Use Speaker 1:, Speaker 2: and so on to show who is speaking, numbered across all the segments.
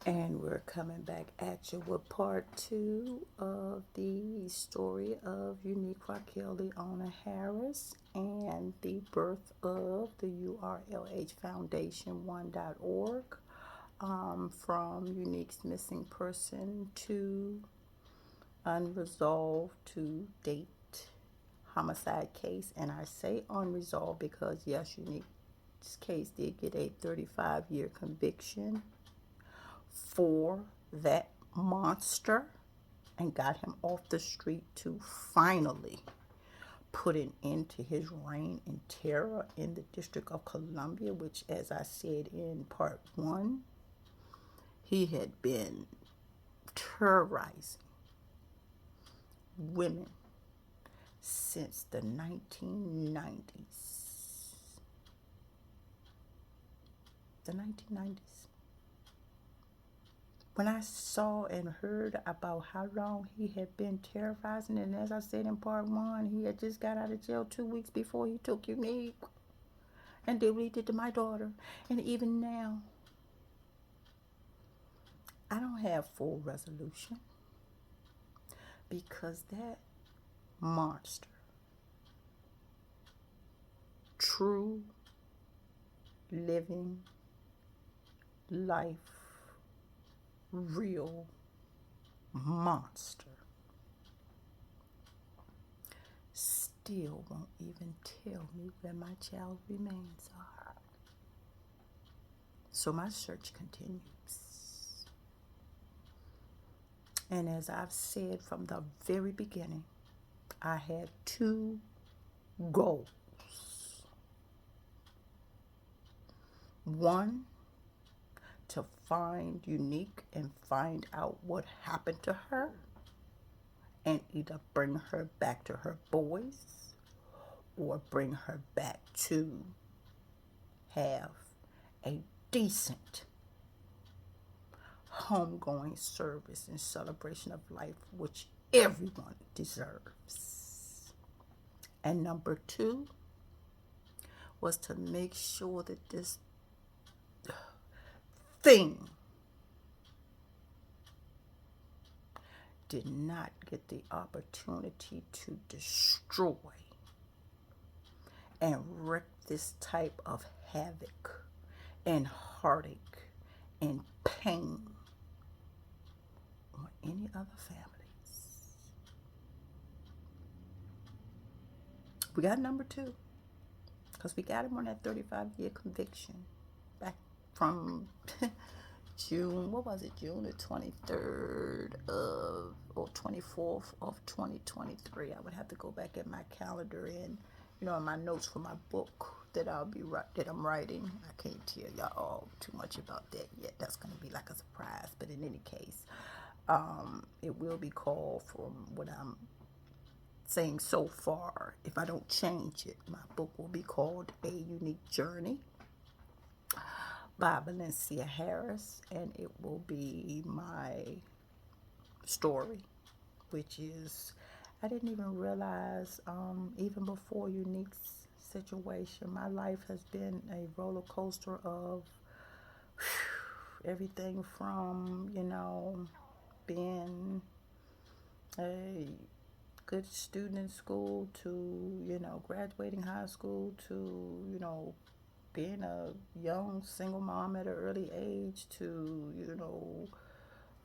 Speaker 1: And we're coming back at you with part two of the story of Unique Raquel Leona Harris and the birth of the URLH Foundation 1.org, from Unique's missing person to unresolved to date homicide case. And I say unresolved because, yes, Unique's case did get a 35-year conviction for that monster and got him off the street to finally put an end to his reign in terror in the District of Columbia, which, as I said in part one, he had been terrorizing women since the 1990s. The 1990s. When I saw and heard about how long he had been terrorizing, and as I said in part one, he had just got out of jail 2 weeks before he took Unique and did what he did to my daughter. And even now, I don't have full resolution because that monster, true living life, real monster, still won't even tell me where my child's remains are. So my search continues. And as I've said from the very beginning, I had two goals. One, to find Unique and find out what happened to her and either bring her back to her boys or bring her back to have a decent homegoing service in celebration of life, which everyone deserves. And number two was to make sure that this thing did not get the opportunity to destroy and wreak this type of havoc and heartache and pain on any other families. We got number two because we got him on that 35-year conviction back from June, what was it, June the 23rd of, or 24th of 2023. I would have to go back in my calendar and, in my notes for my book that I'm writing. I can't tell y'all too much about that yet. That's going to be like a surprise. But in any case, it will be called, from what I'm saying so far, if I don't change it, my book will be called A Unique Journey by Valencia Harris, and it will be my story, which is, I didn't even realize, even before Unique's situation, my life has been a roller coaster of everything from, being a good student in school to, graduating high school to, being a young single mom at an early age to,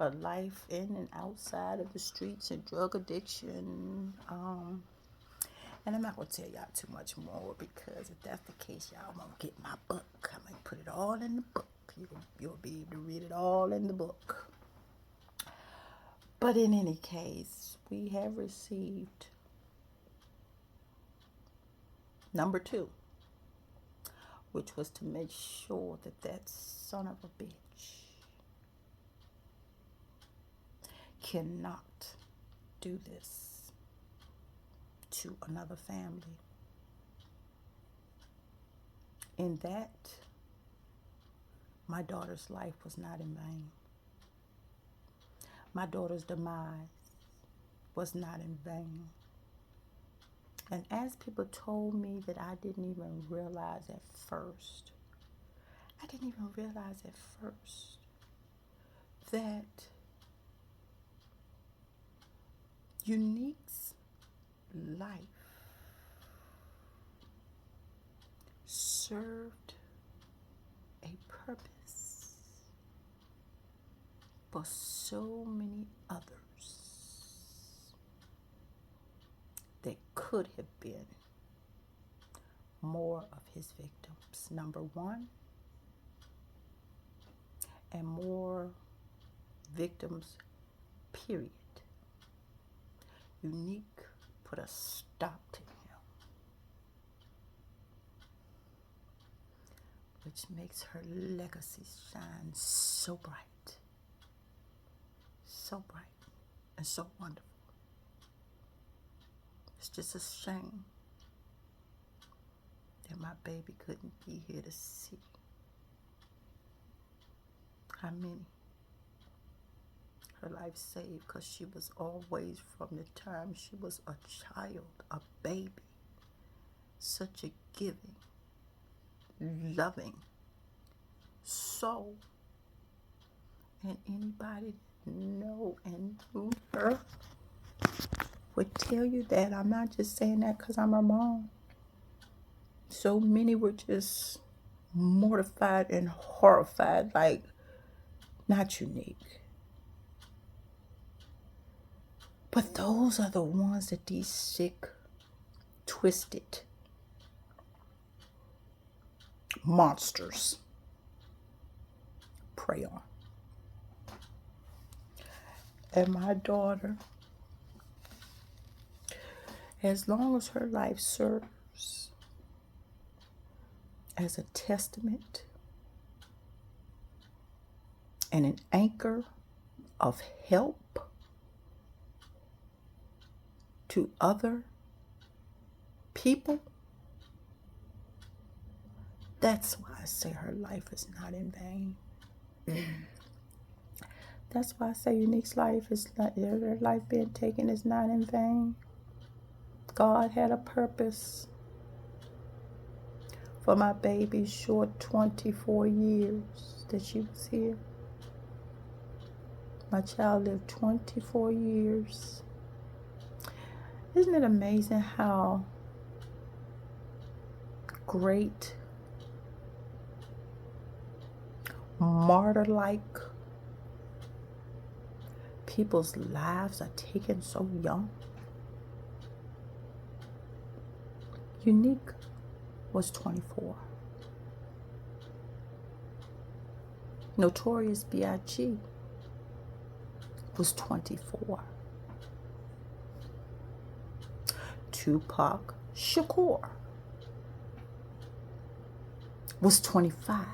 Speaker 1: a life in and outside of the streets and drug addiction. And I'm not going to tell y'all too much more because if that's the case, y'all won't get my book. I'm going to put it all in the book. You'll be able to read it all in the book. But in any case, we have received number two, which was to make sure that that son of a bitch cannot do this to another family. In that, my daughter's life was not in vain. My daughter's demise was not in vain. And as people told me that I didn't even realize at first that Unique's life served a purpose for so many others that could have been more of his victims, number one, and more victims, period. Unique put a stop to him, which makes her legacy shine so bright, and so wonderful. It's just a shame that my baby couldn't be here to see how many her life saved, because she was always, from the time she was a child, a baby, such a giving, loving soul. And anybody that know and knew her would tell you that. I'm not just saying that because I'm her mom. So many were just mortified and horrified, like, not Unique. But those are the ones that these sick, twisted monsters prey on. And my daughter, as long as her life serves as a testament and an anchor of help to other people, that's why I say her life is not in vain. That's why I say Unique's life is not, her life being taken is not in vain. God had a purpose for my baby's short 24 years that she was here. My child lived 24 years. Isn't it amazing how great, martyr-like people's lives are taken so young? Unique was 24. Notorious B.I.G. was 24. Tupac Shakur was 25.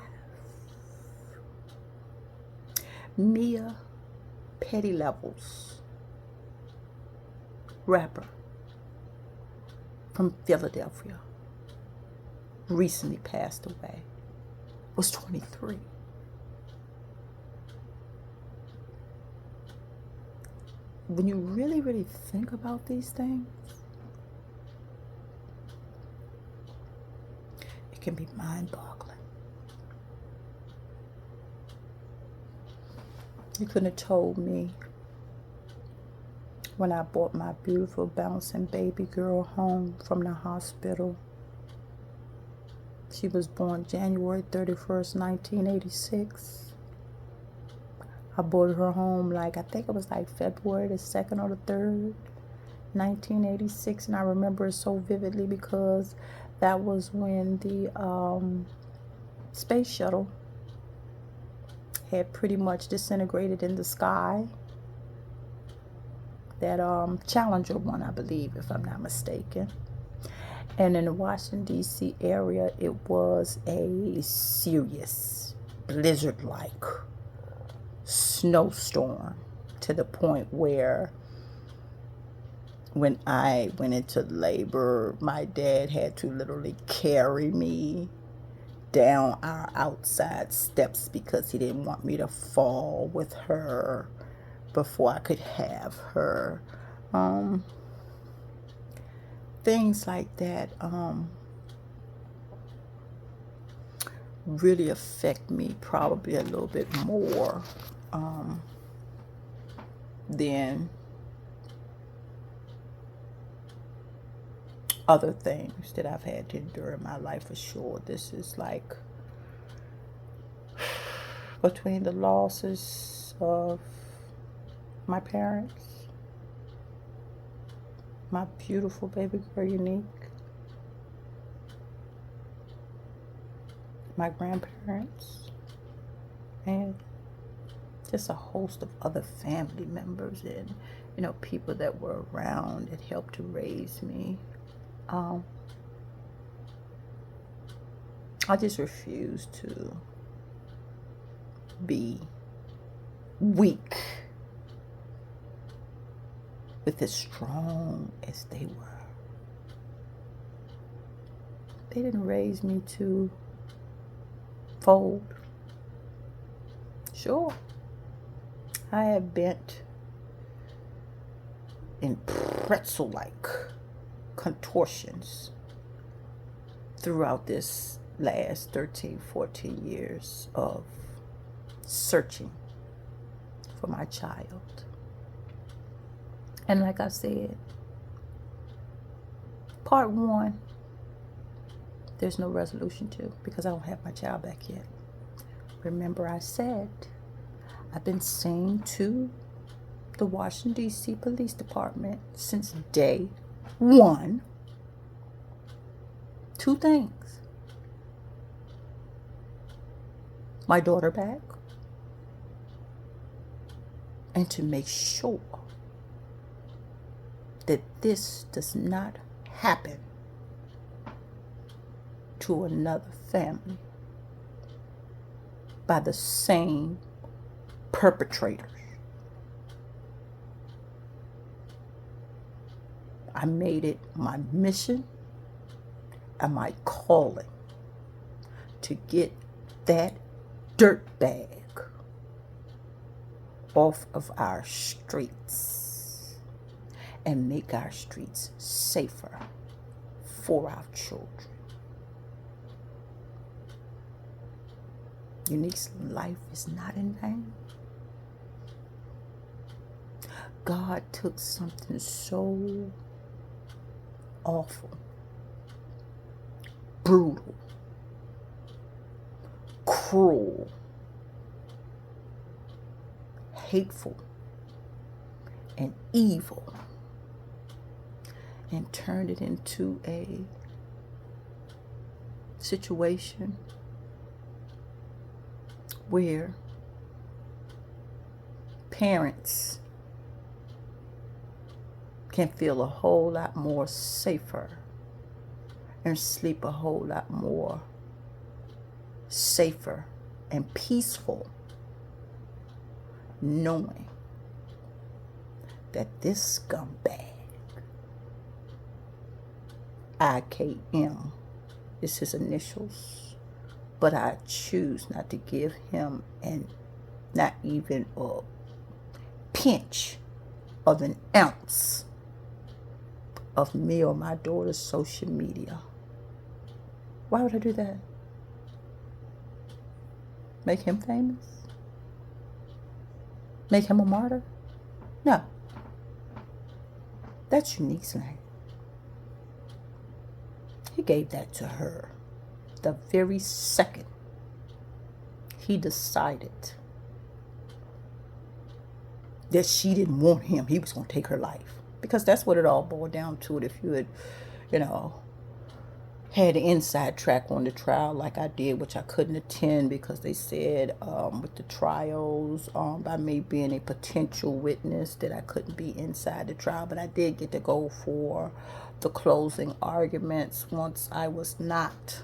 Speaker 1: Mia Petty Levels, rapper from Philadelphia, recently passed away, was 23. When you really, really think about these things, it can be mind-boggling. You couldn't have told me when I brought my beautiful bouncing baby girl home from the hospital. She was born January 31st, 1986. I brought her home I think it was February the 2nd or the 3rd, 1986. And I remember it so vividly because that was when the space shuttle had pretty much disintegrated in the sky. That Challenger one, I believe, if I'm not mistaken. And in the Washington, D.C. area, it was a serious blizzard-like snowstorm, to the point where when I went into labor, my dad had to literally carry me down our outside steps because he didn't want me to fall with her before I could have her. Things like that really affect me probably a little bit more than other things that I've had to endure in my life, for sure. This is like, between the losses of my parents, my beautiful baby girl Unique, my grandparents, and just a host of other family members and, people that were around that helped to raise me. I just refuse to be weak with as strong as they were. They didn't raise me to fold. Sure, I have bent in pretzel-like contortions throughout this last 13, 14 years of searching for my child. And like I said, part one, there's no resolution to, because I don't have my child back yet. Remember, I said I've been saying to the Washington, D.C. Police Department since day one, two things: my daughter back, and to make sure that this does not happen to another family by the same perpetrators. I made it my mission and my calling to get that dirtbag off of our streets and make our streets safer for our children. Unique's life is not in vain. God took something so awful, brutal, cruel, hateful, and evil, and turned it into a situation where parents can feel a whole lot more safer and sleep a whole lot more safer and peaceful, knowing that this scumbag, IKM, is his initials, but I choose not to give him not even a pinch of an ounce of me or my daughter's social media. Why would I do that? Make him famous? Make him a martyr? No. That's Unique's name. He gave that to her the very second he decided that she didn't want him. He was going to take her life. Because that's what it all boiled down to. If you had, had an inside track on the trial like I did, which I couldn't attend because they said with the trials, by me being a potential witness, that I couldn't be inside the trial. But I did get to go for the closing arguments once I was not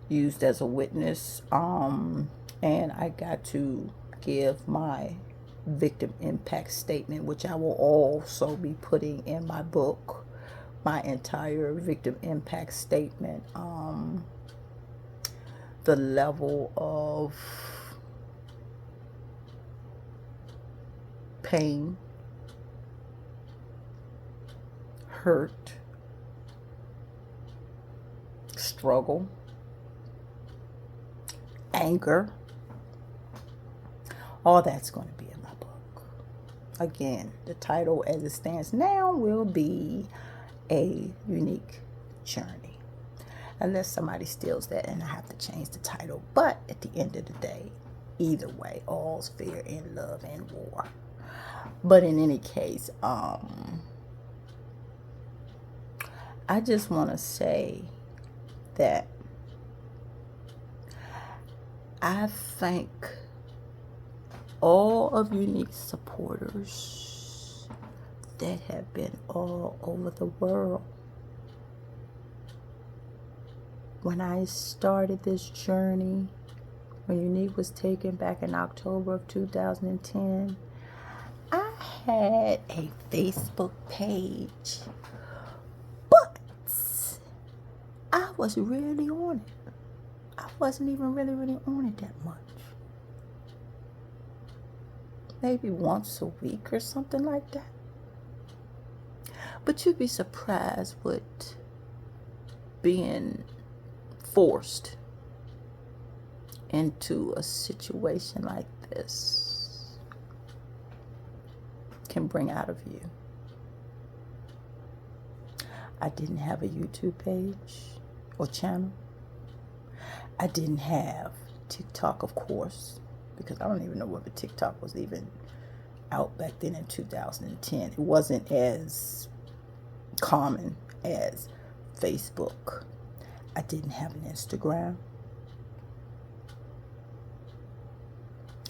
Speaker 1: used as a witness. And I got to give my victim impact statement, which I will also be putting in my book, my entire victim impact statement. The level of pain, hurt, struggle, anger, all that's going to be in my book. Again, the title as it stands now will be A Unique Journey. Unless somebody steals that and I have to change the title. But at the end of the day, either way, all's fair in love and war. But in any case, I just want to say that I thank all of Unique supporters that have been all over the world. When I started this journey, when Unique was taken back in October of 2010, I had a Facebook page, but I was really on it. I wasn't even really on it that much. Maybe once a week or something like that. But you'd be surprised with being forced into a situation like this can bring out of you. I didn't have a YouTube page or channel. I didn't have TikTok, of course, because I don't even know whether TikTok was even out back then in 2010. It wasn't as common as Facebook. I didn't have an Instagram.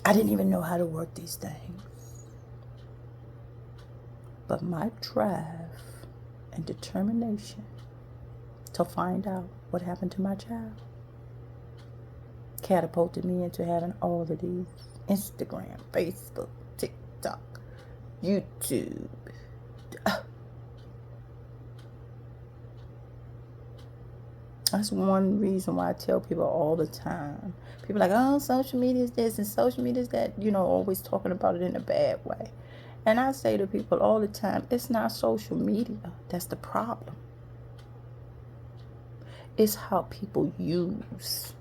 Speaker 1: I didn't even know how to work these things. But my drive and determination to find out what happened to my child catapulted me into having all of these: Instagram, Facebook, TikTok, YouTube. That's one reason why I tell people all the time. People are like, oh, social media is this and social media is that, always talking about it in a bad way. And I say to people all the time, it's not social media that's the problem. It's how people use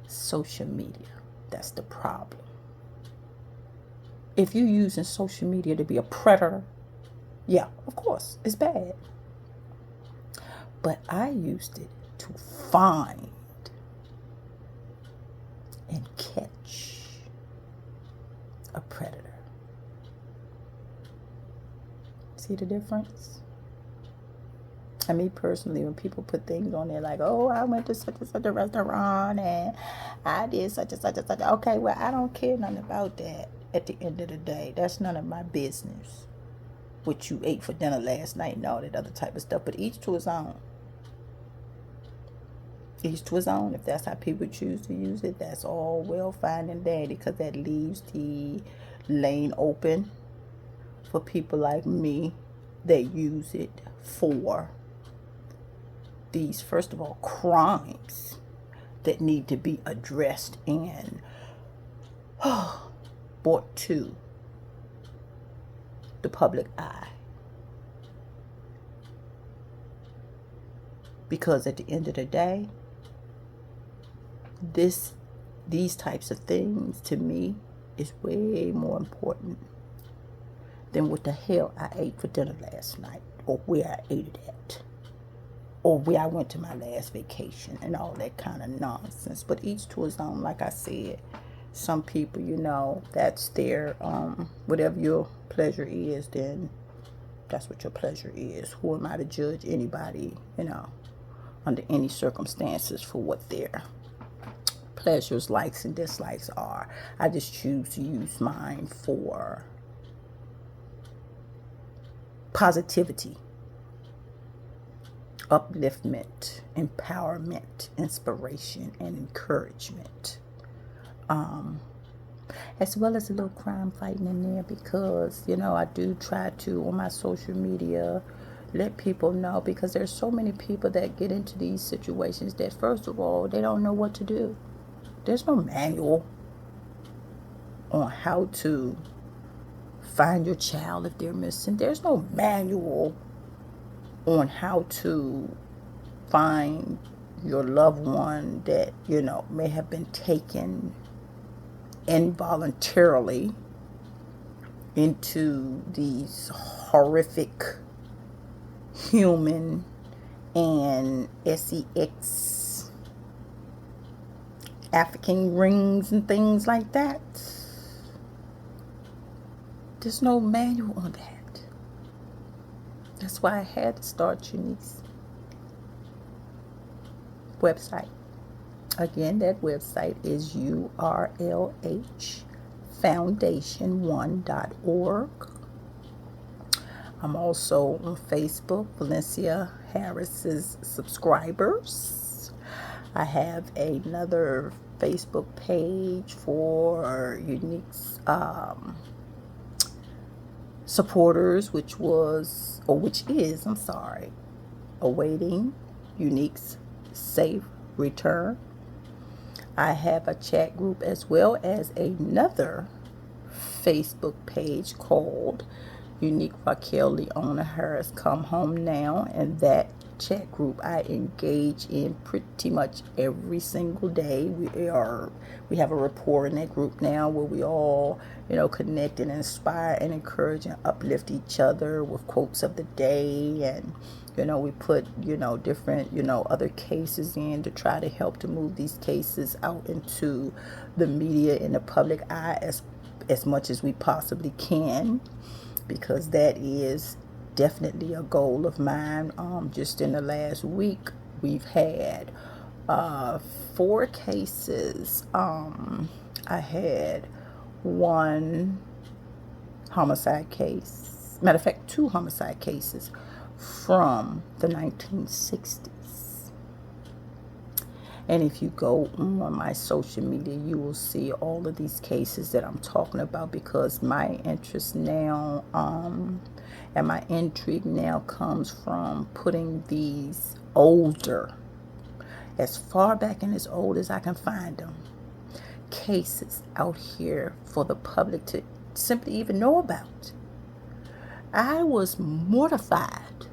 Speaker 1: social media that's the problem. If you're using social media to be a predator, yeah, of course, it's bad. But I used it to find and catch a predator. See the difference? And me personally, when people put things on there like, oh, I went to such and such a restaurant and I did such and such and such. Okay, well, I don't care nothing about that at the end of the day. That's none of my business. What you ate for dinner last night and all that other type of stuff. But each to his own. Each to his own. If that's how people choose to use it, that's all well, fine and dandy, because that leaves the lane open for people like me that use it for these, first of all, crimes that need to be addressed and brought to the public eye. Because at the end of the day, these types of things to me is way more important than what the hell I ate for dinner last night, or where I ate it at, or where I went to my last vacation and all that kind of nonsense. But each to his own. Like I said, some people, that's their whatever your pleasure is, then that's what your pleasure is. Who am I to judge anybody, under any circumstances for what their pleasures, likes, and dislikes are? I just choose to use mine for positivity, upliftment, empowerment, inspiration, and encouragement. As well as a little crime fighting in there, because, I do try to, on my social media, let people know, because there's so many people that get into these situations that, first of all, they don't know what to do. There's no manual on how to find your child if they're missing. There's no manual on how to find your loved one that, may have been taken involuntarily into these horrific human and sex African rings and things like that. There's no manual on that. That's why I had to start Unique's website. Again, that website is urlhfoundation1.org. I'm also on Facebook, Valencia Harris's subscribers. I have another Facebook page for Unique's supporters, which is, awaiting Unique's safe return. I have a chat group as well as another Facebook page called Unique Raquel Leona Harris Come Home Now, and that chat group I engage in pretty much every single day. We have a rapport in that group now where we all, connect and inspire and encourage and uplift each other with quotes of the day, and we put different other cases in to try to help to move these cases out into the media and the public eye as much as we possibly can, because that is definitely a goal of mine. Just in the last week, we've had 4 cases. I had one homicide case. Matter of fact, 2 homicide cases from the 1960s. And if you go on my social media, you will see all of these cases that I'm talking about, because my interest now and my intrigue now comes from putting these older, as far back and as old as I can find them, cases out here for the public to simply even know about. I was mortified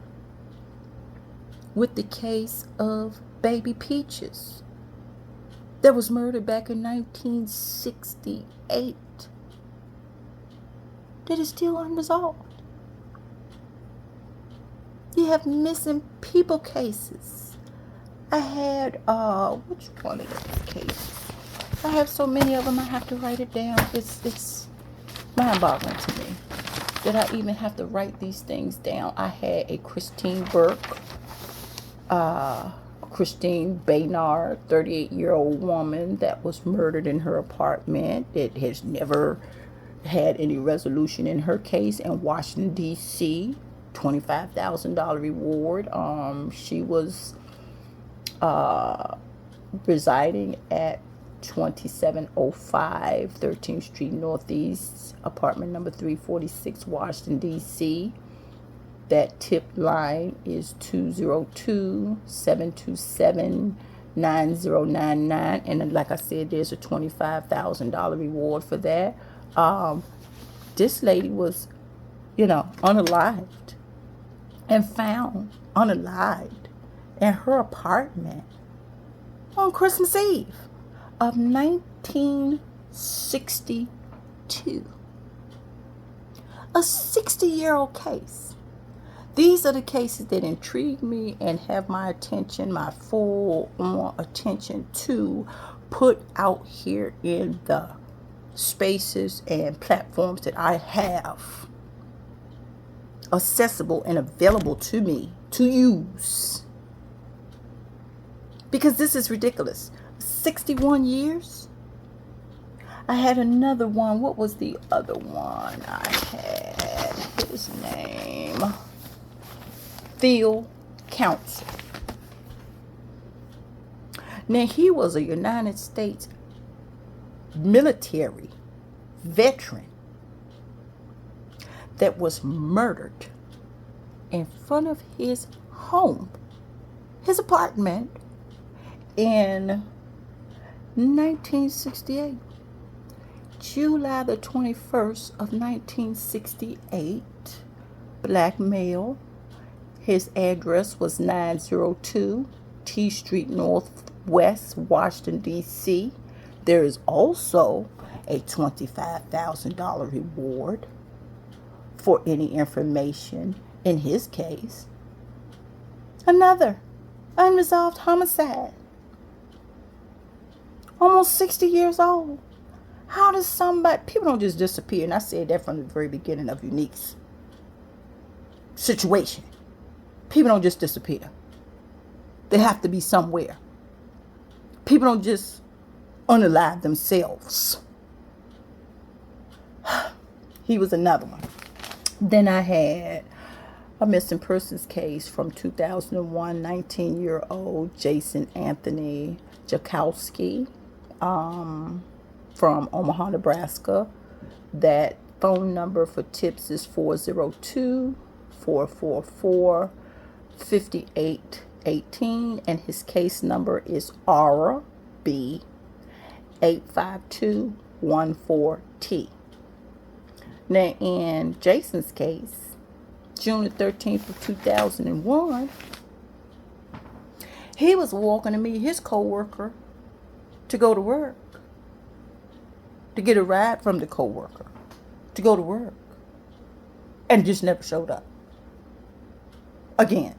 Speaker 1: with the case of Baby Peaches that was murdered back in 1968 that is still unresolved. You have missing people cases. I had, which one of those cases? I have so many of them, I have to write it down. It's mind-boggling to me that I even have to write these things down. I had a Christine Burke, Christine Baynard, 38-year-old woman that was murdered in her apartment. It has never had any resolution in her case in Washington, D.C. $25,000 reward. She was residing at 2705 13th Street Northeast, apartment number 346, Washington, D.C. That tip line is 202-727-9099. And like I said, there's a $25,000 reward for that. This lady was, unalived and found unalived in her apartment on Christmas Eve of 1962. A 60-year-old case. These are the cases that intrigue me and have my attention, my full-on attention to put out here in the spaces and platforms that I have accessible and available to me to use. Because this is ridiculous. 61 years? I had another one. What was the other one I had? His name. Phil Council. Now, he was a United States military veteran that was murdered in front of his home, his apartment, in 1968. July the 21st of 1968. Black male. His address was 902 T Street Northwest, Washington, D.C. There is also a $25,000 reward for any information. In his case, another unresolved homicide. Almost 60 years old. How does somebody, people don't just disappear. And I said that from the very beginning of Unique's situation. People don't just disappear. They have to be somewhere. People don't just unalive themselves. He was another one. Then I had a missing persons case from 2001, 19-year-old Jason Anthony Jakowski from Omaha, Nebraska. That phone number for tips is 402-444-5818, and his case number is RB 85214T. Now, in Jason's case, June the 13th of 2001, he was walking to meet his co-worker to go to work, to get a ride from the co-worker to go to work, and just never showed up. Again,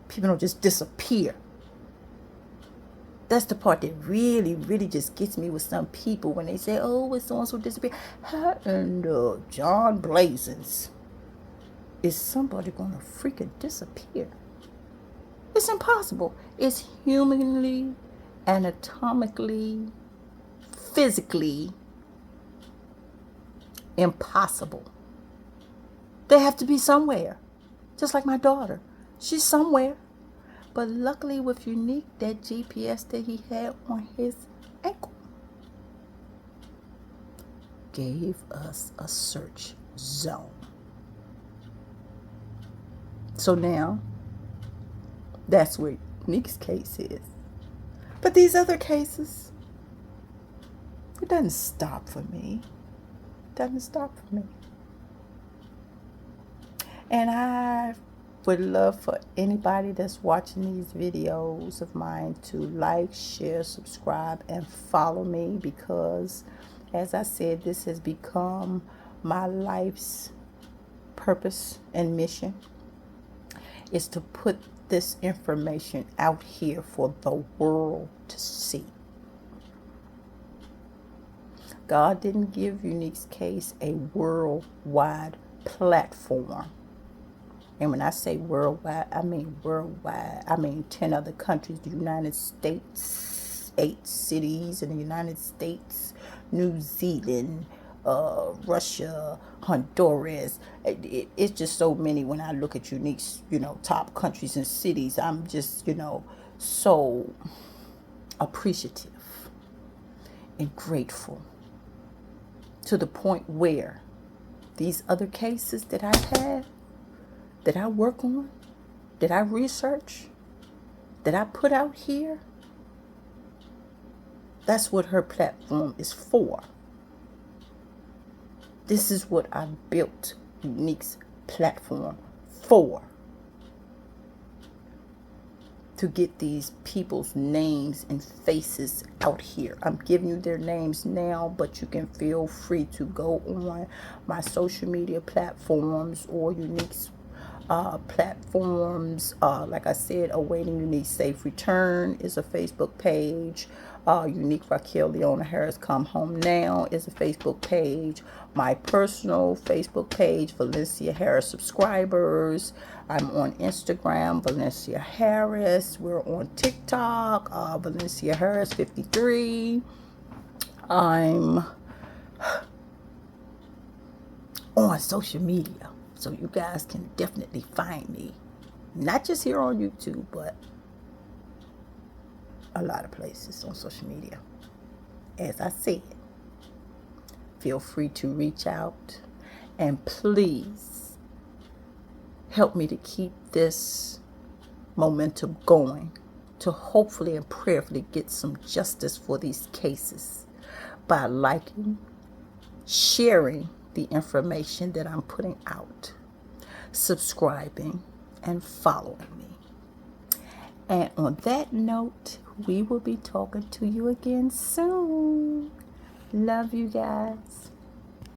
Speaker 1: people don't just disappear. That's the part that really, really just gets me with some people when they say, oh, it's so-and-so disappeared. How in the John Blazes is somebody going to freaking disappear? It's impossible. It's humanly, anatomically, physically impossible. They have to be somewhere. Just like my daughter. She's somewhere. But luckily with Unique, that GPS that he had on his ankle gave us a search zone. So now, that's where Unique's case is. But these other cases, it doesn't stop for me. It doesn't stop for me. And I would love for anybody that's watching these videos of mine to like, share, subscribe, and follow me, because, as I said, this has become my life's purpose and mission, is to put this information out here for the world to see. God didn't give Unique's case a worldwide platform. And when I say worldwide, I mean worldwide. I mean 10 other countries, the United States, 8 cities in the United States, New Zealand, Russia, Honduras. It's just so many. When I look at Unique's, top countries and cities, I'm just, so appreciative and grateful, to the point where these other cases that I've had, that I work on, that I research, that I put out here, that's what her platform is for. This is what I built Unique's platform for. To get these people's names and faces out here. I'm giving you their names now, but you can feel free to go on my social media platforms or Unique's platforms. Like I said, Awaiting Unique Safe Return is a Facebook page. Unique Raquel Leona Harris Come Home Now is a Facebook page. My personal Facebook page, Valencia Harris Subscribers. I'm on Instagram, Valencia Harris. We're on TikTok, Valencia Harris 53. I'm on social media, so you guys can definitely find me. Not just here on YouTube, but a lot of places on social media. As I said, feel free to reach out, and please help me to keep this momentum going, to hopefully and prayerfully get some justice for these cases by liking, sharing the information that I'm putting out, subscribing, and following me. And on that note, we will be talking to you again soon. Love you guys.